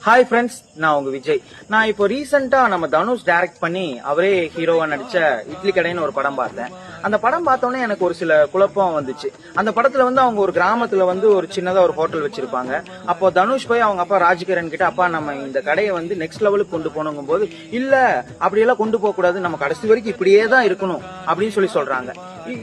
Hi friends, நான் உங்க விஜய். நான் இப்போ ரீசெண்டா நம்ம தனுஷ் டைரக்ட் பண்ணி அவரே ஹீரோவா நடிச்ச இட்லி கடைன்னு ஒரு படம் பார்த்தேன். அந்த படம் பார்த்தோன்னே எனக்கு ஒரு சில குழப்பம் வந்துச்சு. அந்த படத்துல அவங்க ஒரு கிராமத்துல ஒரு சின்னதா ஒரு ஹோட்டல் வச்சிருப்பாங்க. அப்போ தனுஷ் போய் அவங்க அப்பா ராஜ்கிரண் கிட்ட, அப்பா நம்ம இந்த கடையை நெக்ஸ்ட் லெவலுக்கு கொண்டு போகணுங்கும் போது, இல்ல அப்படியெல்லாம் கொண்டு போக கூடாது, நம்ம கடைசி வரைக்கும் இப்படியே தான் இருக்கணும் அப்படின்னு சொல்றாங்க.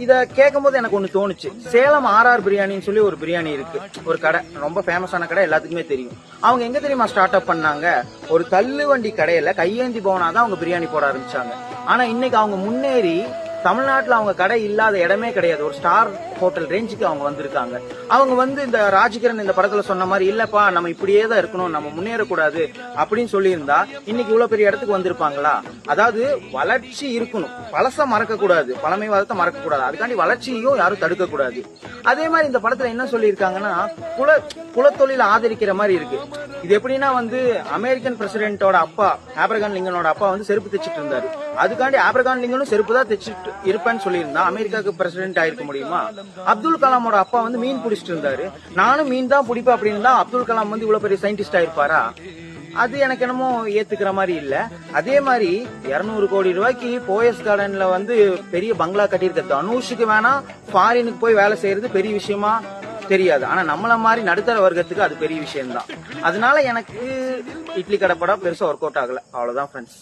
இத கேட்கும் போது எனக்கு ஒண்ணு தோணுச்சு. சேலம் ஆர்ஆர் பிரியாணின்னு சொல்லி ஒரு பிரியாணி இருக்கு, ஒரு கடை, ரொம்ப ஃபேமஸான கடை, எல்லாத்துக்குமே தெரியும். அவங்க எங்க தெரியுமா ஸ்டார்ட் அப் பண்ணாங்க? ஒரு தள்ளு வண்டி கடையில கையேந்தி போனாதான் அவங்க பிரியாணி போட ஆரம்பிச்சாங்க. ஆனா இன்னைக்கு அவங்க முன்னேறி தமிழ்நாட்டுல அவங்க கடை இல்லாத இடமே கிடையாது, ஒரு ஸ்டார் ஹோட்டல் ரேஞ்சுக்கு அவங்க வந்திருக்காங்க. அவங்க இந்த ராஜ்கிரண் இந்த படத்துல சொன்ன மாதிரி, இல்லப்பா நம்ம இப்படியே தான் இருக்கணும், நம்ம முன்னேறக்கூடாது அப்படின்னு சொல்லியிருந்தா இன்னைக்கு இவ்வளவு பெரிய இடத்துக்கு வந்திருப்பாங்களா? அதாவது வளர்ச்சி இருக்கணும், பழச மறக்க கூடாது, பழமைவாதத்தை மறக்க கூடாது, அதுக்காண்டி வளர்ச்சியையும் யாரும் தடுக்க கூடாது. அதே மாதிரி இந்த படத்துல என்ன சொல்லியிருக்காங்கன்னா, குலத்தொழில ஆதரிக்கிற மாதிரி இருக்கு. இது எப்படின்னா அமெரிக்கன் பிரசிடென்டோட அப்பா ஆப்ரகாம் லிங்கனோட அப்பா செருப்பு தைச்சிட்டு இருந்தாரு. அதுக்காண்டி ஆப்ரகாம் லிங்கனும் செருப்பு தான் தைச்சிட்டு இருப்பேன்னு சொல்லியிருந்தா அமெரிக்காவுக்கு பிரசிடென்ட் ஆயிருக்க முடியுமா? அப்துல் கலாமோட அப்பா மீன் பிடிச்சிட்டு இருந்தாரு, நானும் மீன் தான் பிடிப்பேன் அப்படின்னு தான் அப்துல் கலாம் இவ்வளவு பெரிய சயின்டிஸ்ட் ஆயிருப்பாரா? அது எனக்கு என்னமோ ஏத்துக்கிற மாதிரி இல்ல. அதே மாதிரி 200 கோடி ரூபாய்க்கு போயஸ் கார்டன்ல பெரிய பங்களா கட்டியிருக்க தனுஷுக்கு வேணா ஃபாரினுக்கு போய் வேலை செய்யறது பெரிய விஷயமா தெரியாது. ஆனா நம்மள மாதிரி நடுத்தர வர்க்கத்துக்கு அது பெரிய விஷயம் தான். அதனால எனக்கு இட்லி கடை படம் பெருசா ஒர்க் அவுட் ஆகல. அவ்வளவுதான் ஃப்ரெண்ட்ஸ்.